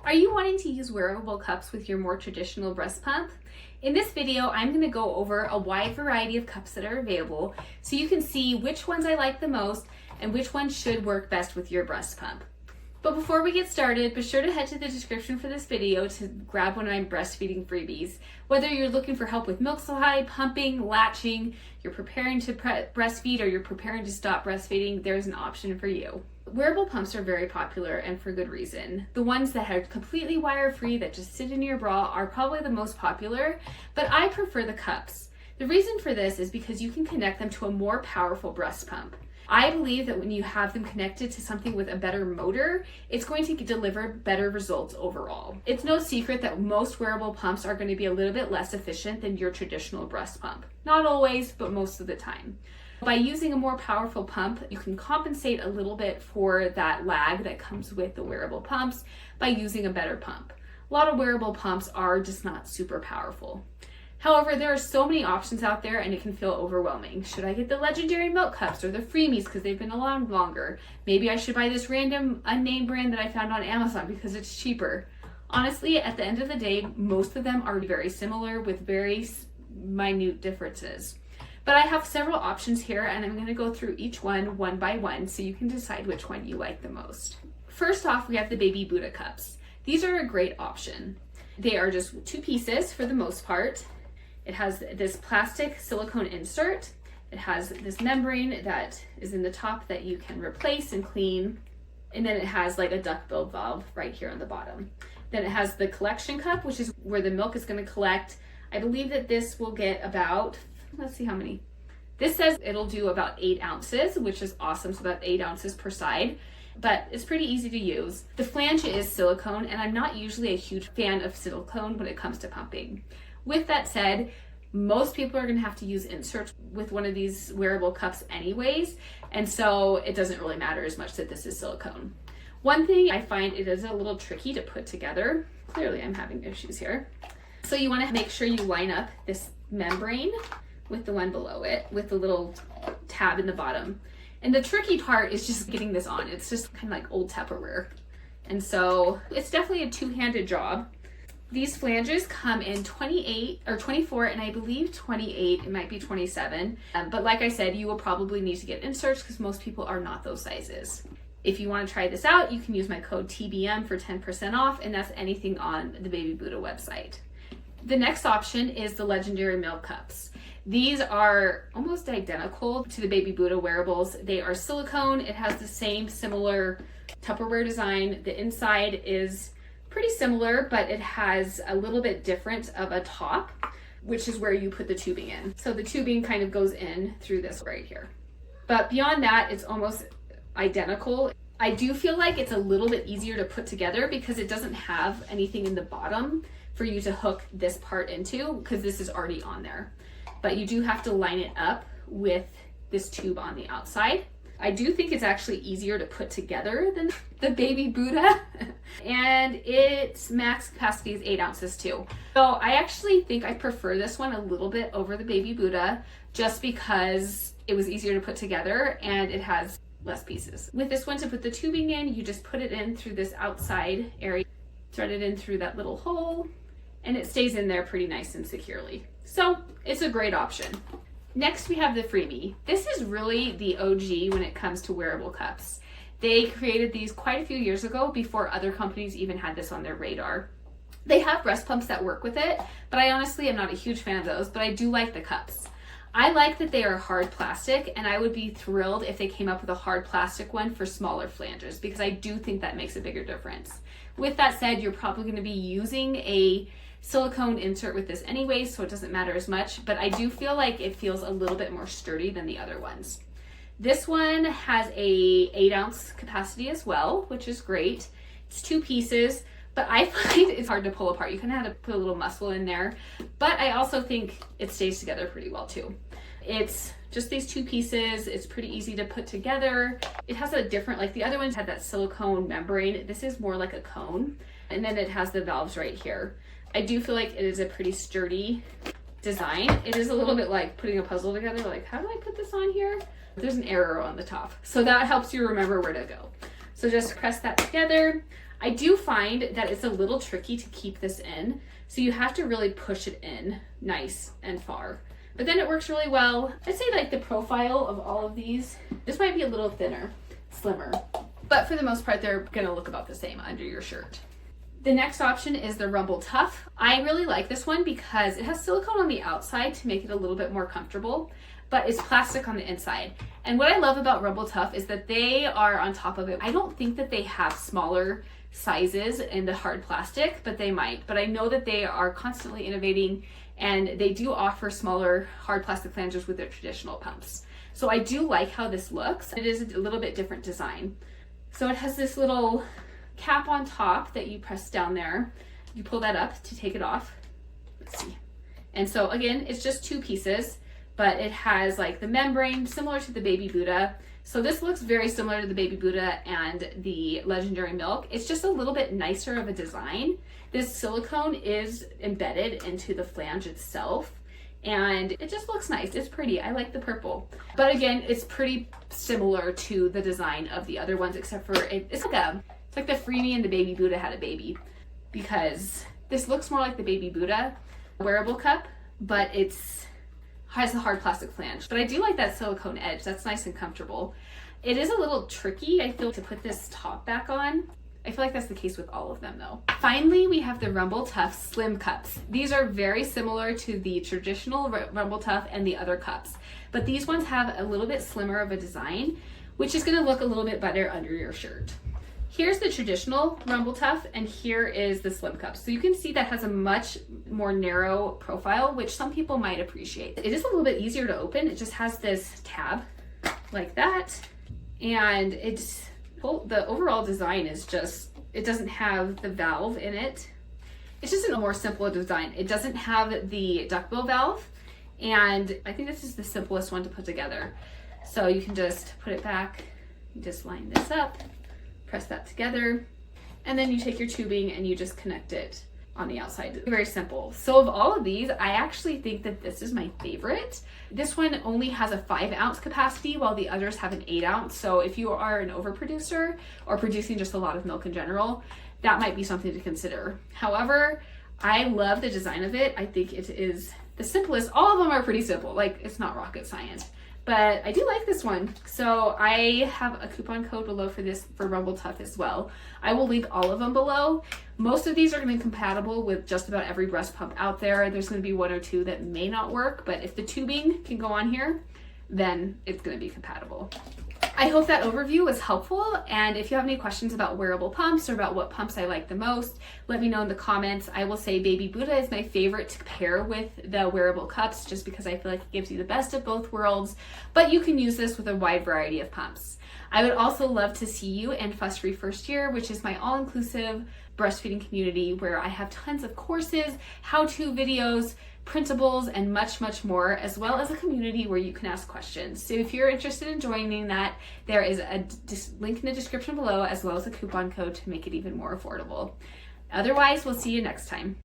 Are you wanting to use wearable cups with your more traditional breast pump? In this video, I'm going to go over a wide variety of cups that are available so you can see which ones I like the most and which ones should work best with your breast pump. But before we get started, be sure to head to the description for this video to grab one of my breastfeeding freebies. Whether you're looking for help with milk supply, pumping, latching, you're preparing to breastfeed, or you're preparing to stop breastfeeding, there's an option for you. Wearable pumps are very popular and for good reason. The ones that are completely wire-free that just sit in your bra are probably the most popular, but I prefer the cups. The reason for this is because you can connect them to a more powerful breast pump. I believe that when you have them connected to something with a better motor, it's going to deliver better results overall. It's no secret that most wearable pumps are going to be a little bit less efficient than your traditional breast pump. Not always, but most of the time. By using a more powerful pump, you can compensate a little bit for that lag that comes with the wearable pumps by using a better pump. A lot of wearable pumps are just not super powerful. However, there are so many options out there and it can feel overwhelming. Should I get the legendary milk cups or the FREEBIES because they've been around longer? Maybe I should buy this random unnamed brand that I found on Amazon because it's cheaper. Honestly, at the end of the day, most of them are very similar with very minute differences. But I have several options here and I'm going to go through each one by one so you can decide which one you like the most. First off, we have the Baby Buddha cups. These are a great option. They are just two pieces for the most part. It has this plastic silicone insert. It has this membrane that is in the top that you can replace and clean. And then it has like a duck-bill valve right here on the bottom. Then it has the collection cup, which is where the milk is going to collect. I believe that this will get about, let's see how many. This says it'll do about 8 ounces, which is awesome. So that's 8 ounces per side. But it's pretty easy to use. The flange is silicone, and I'm not usually a huge fan of silicone when it comes to pumping. With that said, most people are going to have to use inserts with one of these wearable cups anyways, and so it doesn't really matter as much that this is silicone. One thing I find it is a little tricky to put together. Clearly I'm having issues here. So you want to make sure you line up this membrane with the one below it with the little tab in the bottom. And the tricky part is just getting this on. It's just kind of like old Tupperware. And so it's definitely a two-handed job. These flanges come in 28 or 24 and I believe 28, it might be 27. But like I said, you will probably need to get inserts because most people are not those sizes. If you want to try this out, you can use my code TBM for 10% off, and that's anything on the Baby Buddha website. The next option is the legendary milk cups. These are almost identical to the Baby Buddha wearables. They are silicone. It has the same similar Tupperware design. The inside is pretty similar, but it has a little bit different of a top, which is where you put the tubing in. So the tubing kind of goes in through this right here. But beyond that, it's almost identical. I do feel like it's a little bit easier to put together because it doesn't have anything in the bottom for you to hook this part into because this is already on there. But you do have to line it up with this tube on the outside. I do think it's actually easier to put together than the Baby Buddha. And its max capacity is 8 ounces too. So I actually think I prefer this one a little bit over the Baby Buddha just because it was easier to put together and it has less pieces. With this one, to put the tubing in, you just put it in through this outside area, thread it in through that little hole, and it stays in there pretty nice and securely. So it's a great option. Next, we have the FREEBIE. This is really the OG when it comes to wearable cups. They created these quite a few years ago before other companies even had this on their radar. They have breast pumps that work with it, but I honestly am not a huge fan of those, but I do like the cups. I like that they are hard plastic, and I would be thrilled if they came up with a hard plastic one for smaller flanges because I do think that makes a bigger difference. With that said, you're probably going to be using a silicone insert with this anyway, so it doesn't matter as much, but I do feel like it feels a little bit more sturdy than the other ones. This one has a 8 ounce capacity as well, which is great. It's 2 pieces, but I find it's hard to pull apart. You kind of have to put a little muscle in there, but I also think it stays together pretty well too. It's just these 2 pieces. It's pretty easy to put together. It has a different, like the other ones had that silicone membrane. This is more like a cone, and then it has the valves right here. I do feel like it is a pretty sturdy design. It is a little bit like putting a puzzle together, like how do I put this on here? There's an arrow on the top, so that helps you remember where to go. So just press that together. I do find that it's a little tricky to keep this in, so you have to really push it in nice and far. But then it works really well. I'd say like the profile of all of these, this might be a little thinner, slimmer, but for the most part, they're gonna look about the same under your shirt. The next option is the Rumble Tough. I really like this one because it has silicone on the outside to make it a little bit more comfortable, but it's plastic on the inside. And what I love about Rumble Tough is that they are on top of it. I don't think that they have smaller sizes in the hard plastic, but they might. But I know that they are constantly innovating, and they do offer smaller hard plastic flanges with their traditional pumps. So I do like how this looks. It is a little bit different design. So it has this little cap on top that you press down there. You pull that up to take it off. Let's see. And so again, it's just two pieces, but it has like the membrane similar to the Baby Buddha. So this looks very similar to the Baby Buddha and the Legendary Milk. It's just a little bit nicer of a design. This silicone is embedded into the flange itself, and it just looks nice. It's pretty. I like the purple. But again, it's pretty similar to the design of the other ones, except for it's like the Freebie and the Baby Buddha had a baby, because this looks more like the Baby Buddha wearable cup, but has a hard plastic flange. But I do like that silicone edge. That's nice and comfortable. It is a little tricky, I feel, to put this top back on. I feel like that's the case with all of them though. Finally, we have the Rumble Tough Slim Cups. These are very similar to the traditional Rumble Tough and the other cups, but these ones have a little bit slimmer of a design, which is gonna look a little bit better under your shirt. Here's the traditional Rumble Tough, and here is the Slim Cup. So you can see that has a much more narrow profile, which some people might appreciate. It is a little bit easier to open. It just has this tab like that, and the overall design is just, it doesn't have the valve in it. It's just a more simple design. It doesn't have the duckbill valve, and I think this is the simplest one to put together. So you can just put it back, you just line this up, press that together, and then you take your tubing and you just connect it on the outside. Very simple. So of all of these, I actually think that this is my favorite. This one only has a 5-ounce capacity, while the others have an 8-ounce. So if you are an overproducer or producing just a lot of milk in general, that might be something to consider. However, I love the design of it. I think it is the simplest. All of them are pretty simple. Like, it's not rocket science. But I do like this one. So I have a coupon code below for this for Rumble Tough as well. I will link all of them below. Most of these are going to be compatible with just about every breast pump out there. There's going to be one or two that may not work, but if the tubing can go on here, then it's going to be compatible. I hope that overview was helpful, and if you have any questions about wearable pumps or about what pumps I like the most, let me know in the comments. I will say Baby Buddha is my favorite to pair with the wearable cups, just because I feel like it gives you the best of both worlds, but you can use this with a wide variety of pumps. I would also love to see you in Fuss Free First Year, which is my all-inclusive breastfeeding community where I have tons of courses, how-to videos, printables, and much, much more, as well as a community where you can ask questions. So if you're interested in joining that, there is a link in the description below, as well as a coupon code to make it even more affordable. Otherwise, we'll see you next time.